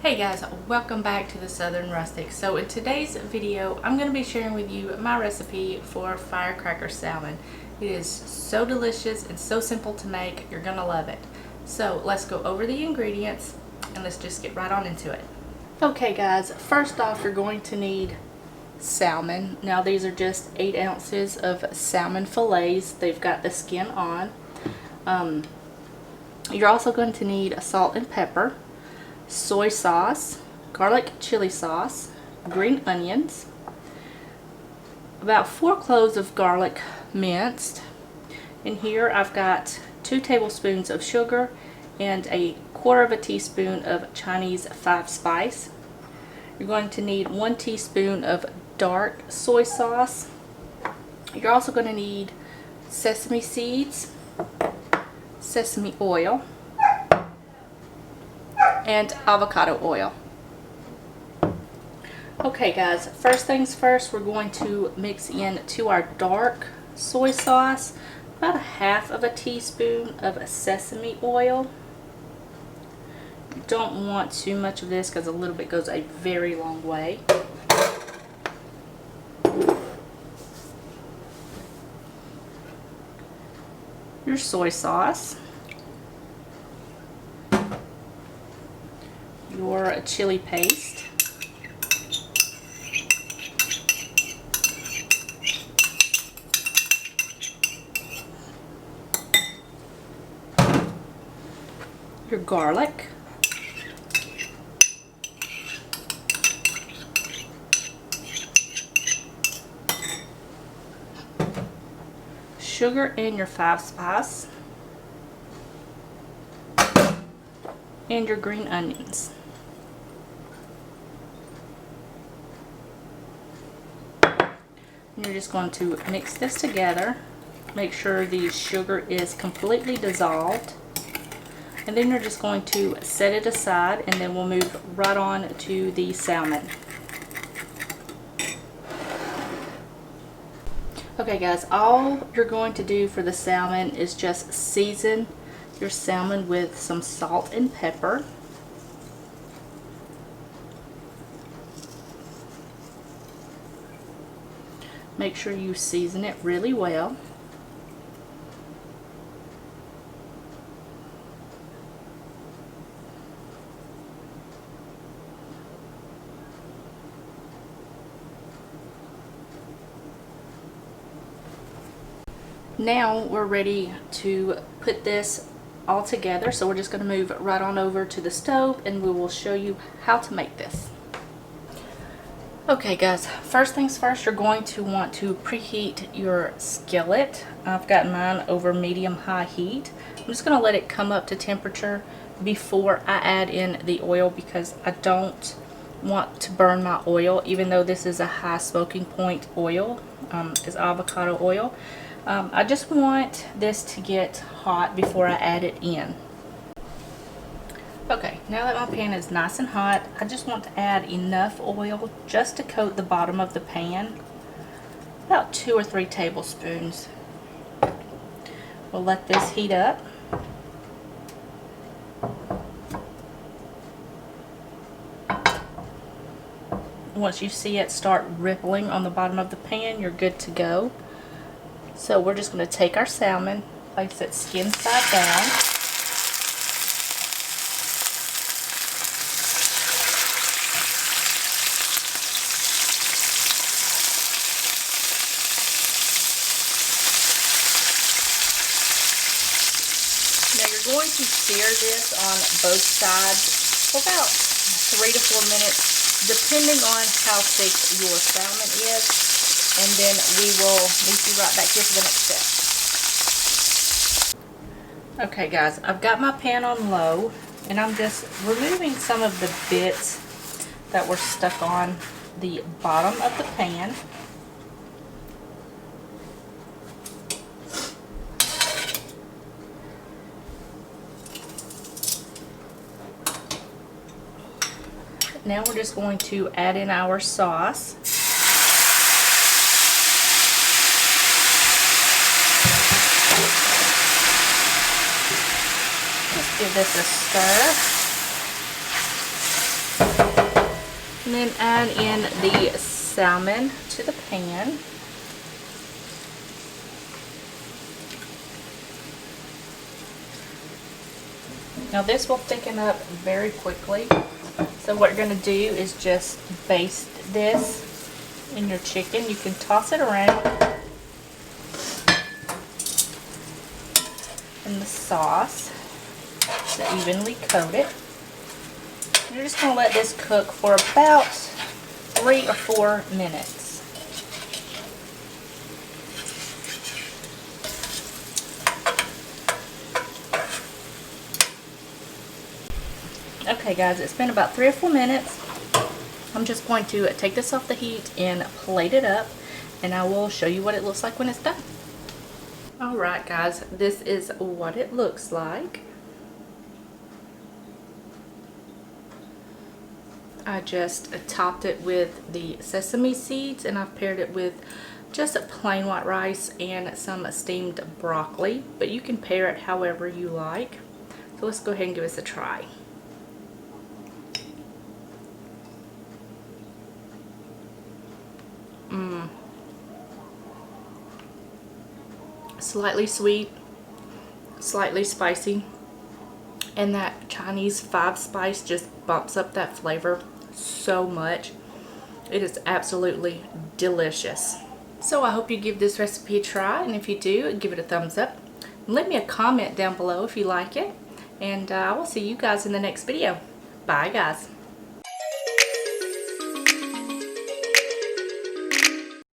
Hey guys, welcome back to the Southern Rustic. So in today's video, I'm going to be sharing with you my recipe for firecracker salmon. It is so delicious and so simple to make, you're going to love it. So let's go over the ingredients and let's just get right on into it. Okay guys, first off you're going to need salmon. Now these are just 8 ounces of salmon fillets. They've got the skin on. You're also going to need salt and pepper, soy sauce, garlic chili sauce, green onions, about 4 cloves of garlic minced. In here I've got 2 tablespoons of sugar and a 1/4 teaspoon of Chinese 5 spice. You're going to need 1 teaspoon of dark soy sauce. You're also going to need sesame seeds, sesame oil, and avocado oil. Okay guys, first things first, we're going to mix in to our dark soy sauce about 1/2 teaspoon of sesame oil. You don't want too much of this because a little bit goes a very long way. Your soy sauce, your chili paste, your garlic, sugar and your 5 spice, and your green onions. You're just going to mix this together. Make sure the sugar is completely dissolved. And then you're just going to set it aside, and then we'll move right on to the salmon. Okay guys, all you're going to do for the salmon is just season your salmon with some salt and pepper. Make sure you season it really well. Now we're ready to put this all together, so we're just going to move right on over to the stove and we will show you how to make this. Okay guys, first things first, you're going to want to preheat your skillet. I've got mine over medium-high heat. I'm just going to let it come up to temperature before I add in the oil because I don't want to burn my oil, even though this is a high smoking point oil, is avocado oil. I just want this to get hot before I add it in. Okay, now that my pan is nice and hot, I just want to add enough oil just to coat the bottom of the pan. About 2 or 3 tablespoons. We'll let this heat up. Once you see it start rippling on the bottom of the pan, you're good to go. So we're just going to take our salmon, place it skin side down. Now you're going to sear this on both sides for about 3 to 4 minutes, depending on how thick your salmon is. And then we will meet you right back here for the next step. Okay guys, I've got my pan on low and I'm just removing some of the bits that were stuck on the bottom of the pan. Now we're just going to add in our sauce. Give this a stir. then add in the salmon to the pan. Now this will thicken up very quickly. So what you're going to do is just baste this in your chicken. You can toss it around in the sauce to evenly coat it. You're just going to let this cook for about 3 or 4 minutes. Okay guys, it's been about 3 or 4 minutes. I'm just going to take this off the heat and plate it up, and I will show you what it looks like when it's done. Alright guys, this is what it looks like. I just topped it with the sesame seeds, and I've paired it with just plain white rice and some steamed broccoli, but you can pair it however you like. So let's go ahead and give this a try. Slightly sweet, slightly spicy, and that Chinese 5 spice just bumps up that flavor so much. It is absolutely delicious. So I hope you give this recipe a try, and if you do, give it a thumbs up. Leave me a comment down below if you like it, and I will see you guys in the next video. Bye guys.